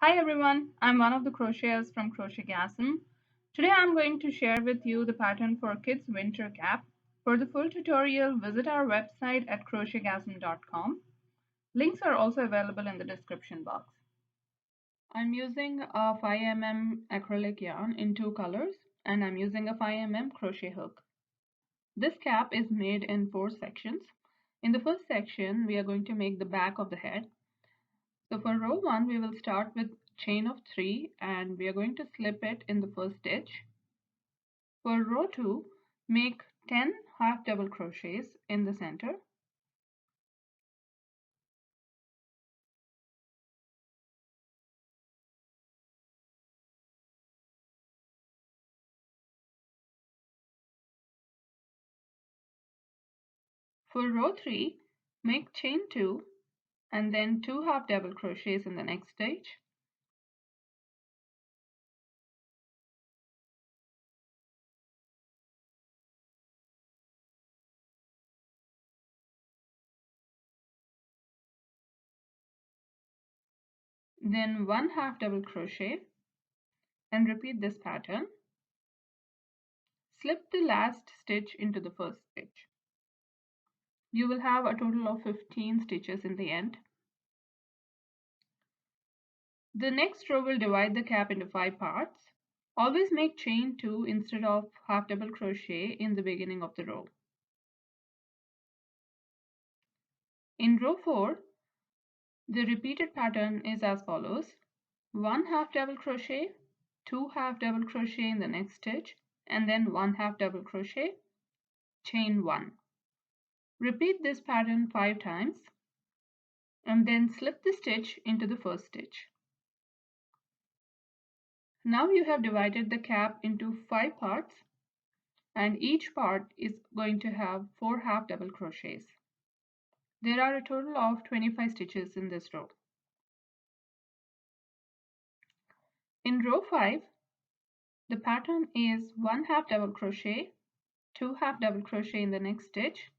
Hi everyone, I'm one of the crocheters from Crochetgasm. Today I'm going to share with you the pattern for kids winter cap. For the full tutorial, visit our website at crochetgasm.com. Links are also available in the description box. I'm using a 5 mm acrylic yarn in two colors and I'm using a 5 mm crochet hook. This cap is made in 4 sections. In the first section, we are going to make the back of the head. So for row 1, we will start with chain of 3 and we are going to slip it in the first stitch. For row 2, make 10 half double crochets in the center. For row 3, make chain 2 and then 2 half double crochets in the next stitch. Then 1 half double crochet and repeat this pattern. Slip the last stitch into the first stitch. You will have a total of 15 stitches in the end. The next row will divide the cap into 5 parts. Always make chain 2 instead of half double crochet in the beginning of the row. In row 4, the repeated pattern is as follows: 1 half double crochet, 2 half double crochet in the next stitch, and then 1 half double crochet, chain 1. Repeat this pattern 5 times and then slip the stitch into the first stitch. Now you have divided the cap into 5 parts and each part is going to have 4 half double crochets. There are a total of 25 stitches in this row. In row 5, the pattern is 1 half double crochet, 2 half double crochet in the next stitch,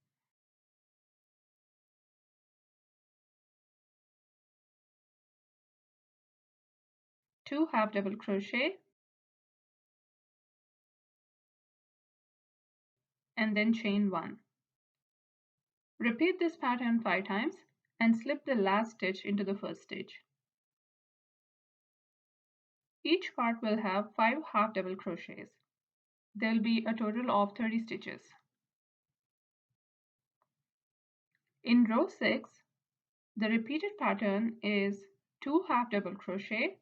two half double crochet, and then chain 1. Repeat this pattern 5 times and slip the last stitch into the first stitch. Each part will have 5 half double crochets. There will be a total of 30 stitches. In row 6, the repeated pattern is 2 half double crochet,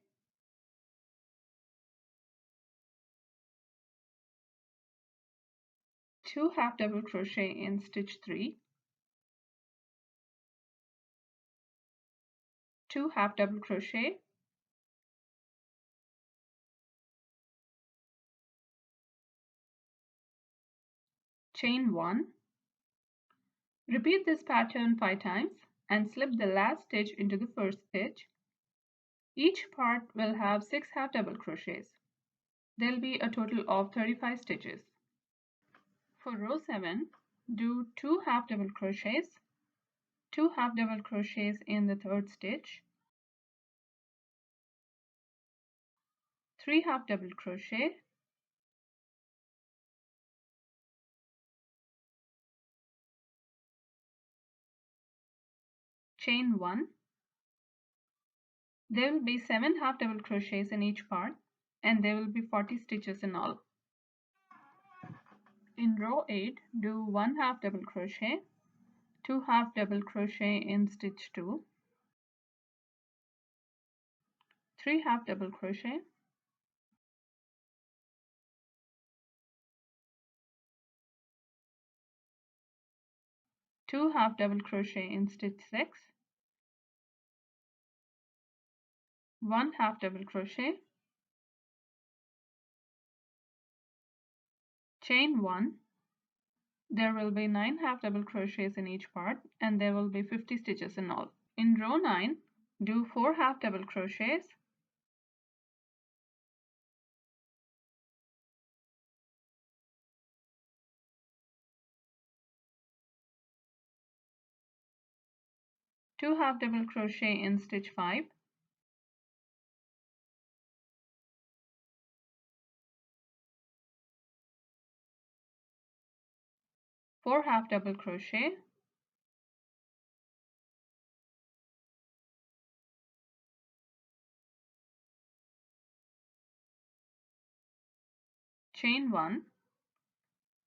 two half double crochet in stitch 3, 2 half double crochet, chain 1. Repeat this pattern 5 times and slip the last stitch into the first stitch. Each part will have 6 half double crochets. There will be a total of 35 stitches. For row 7, do 2 half double crochets, 2 half double crochets in the third stitch, 3 half double crochet, chain 1. There will be 7 half double crochets in each part and there will be 40 stitches in all. In row 8, do 1 half double crochet, 2 half double crochet in stitch 2, 3 half double crochet, two half double crochet in stitch 6, 1 half double crochet, chain 1. There will be 9 half double crochets in each part and there will be 50 stitches in all. In row 9, do 4 half double crochets, two half double crochet in stitch 5, 4 half double crochet, chain 1.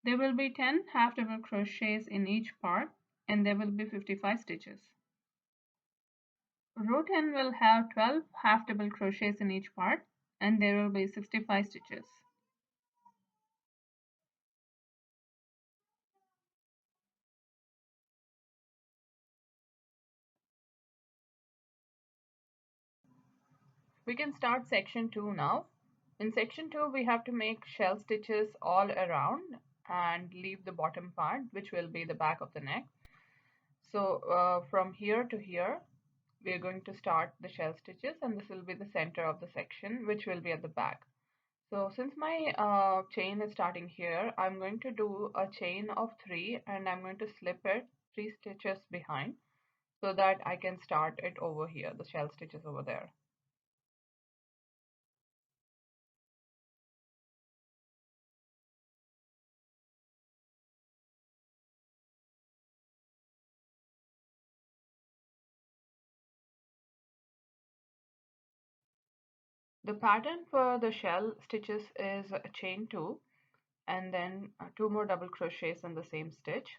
There will be 10 half double crochets in each part and there will be 55 stitches. Row 10 will have 12 half double crochets in each part and there will be 65 stitches. We can start section 2 now. In section 2 we have to make shell stitches all around and leave the bottom part, which will be the back of the neck. So from here to here we are going to start the shell stitches, and this will be the center of the section, which will be at the back. So since my chain is starting here, I'm going to do a chain of 3 and I'm going to slip it 3 stitches behind so that I can start it over here, the shell stitches over there. The pattern for the shell stitches is chain 2 and then 2 more double crochets in the same stitch.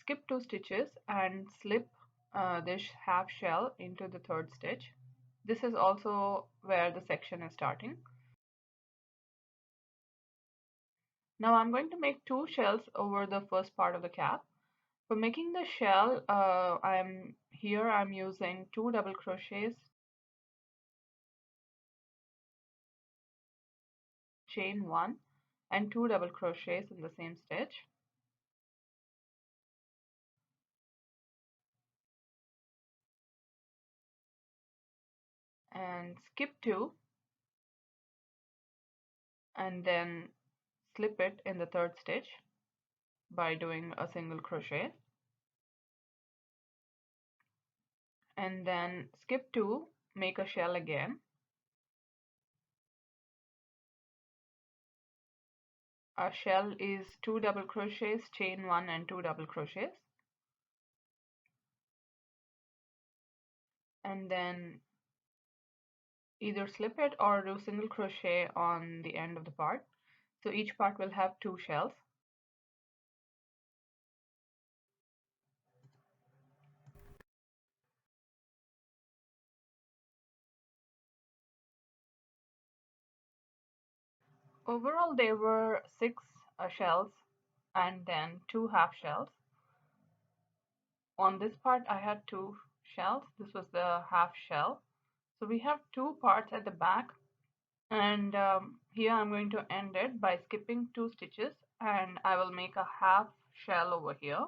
Skip 2 stitches and slip this half shell into the 3rd stitch. This is also where the section is starting. Now I'm going to make 2 shells over the first part of the cap. For making the shell, I'm using 2 double crochets, chain 1 and 2 double crochets in the same stitch. And skip 2 and then slip it in the 3rd stitch by doing a single crochet, and then skip 2, make a shell again. A shell is 2 double crochets, chain 1 and 2 double crochets, and then either slip it or do single crochet on the end of the part. So each part will have 2 shells. Overall there were 6 shells and then 2 half shells. On this part I had 2 shells. This was the half shell. So we have 2 parts at the back, and here I'm going to end it by skipping 2 stitches, and I will make a half shell over here.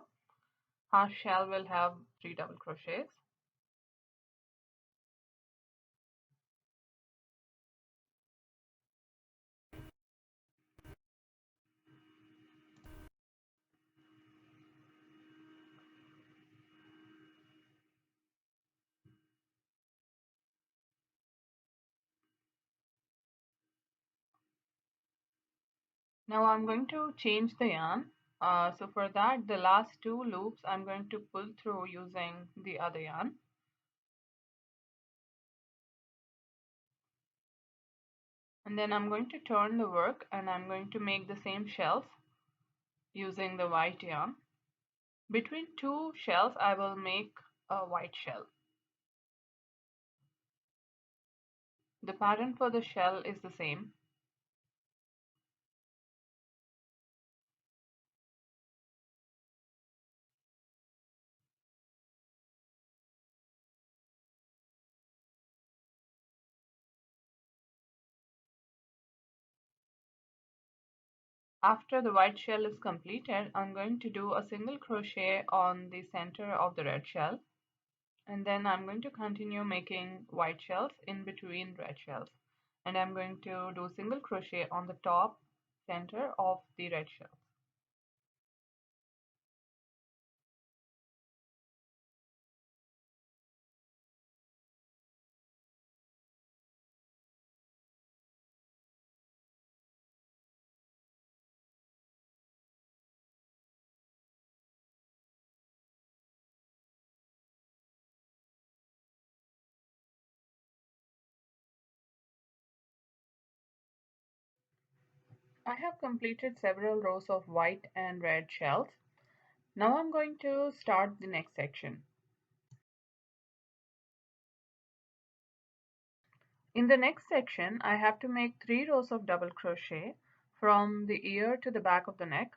Half shell will have 3 double crochets. Now I'm going to change the yarn. So for that, the last 2 loops I'm going to pull through using the other yarn. And then I'm going to turn the work and I'm going to make the same shells using the white yarn. Between 2 shells I will make a white shell. The pattern for the shell is the same. After the white shell is completed, I'm going to do a single crochet on the center of the red shell, and then I'm going to continue making white shells in between red shells, and I'm going to do single crochet on the top center of the red shell. I have completed several rows of white and red shells. Now I'm going to start the next section. In the next section, I have to make 3 rows of double crochet from the ear to the back of the neck.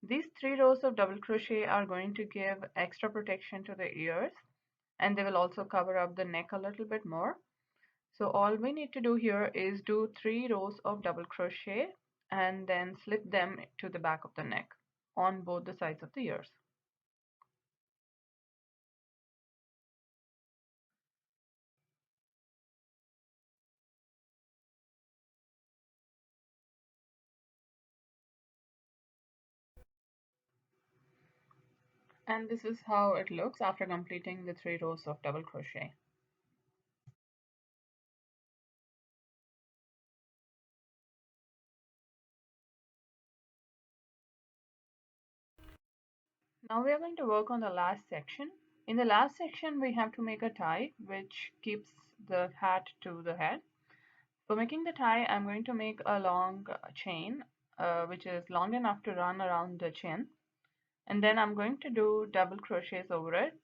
These 3 rows of double crochet are going to give extra protection to the ears, and they will also cover up the neck a little bit more. So all we need to do here is do 3 rows of double crochet and then slip them to the back of the neck on both the sides of the ears. And this is how it looks after completing the 3 rows of double crochet. Now we are going to work on the last section. In the last section, we have to make a tie which keeps the hat to the head. For making the tie, I'm going to make a long chain which is long enough to run around the chin, and then I'm going to do double crochets over it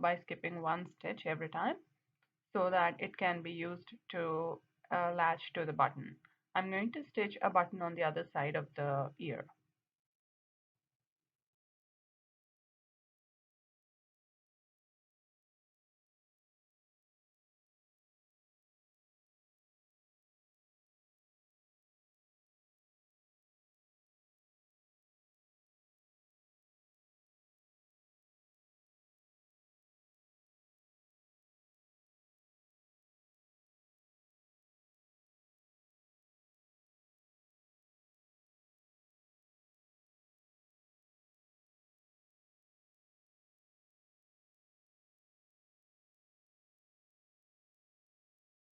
by skipping one stitch every time so that it can be used to latch to the button. I'm going to stitch a button on the other side of the ear.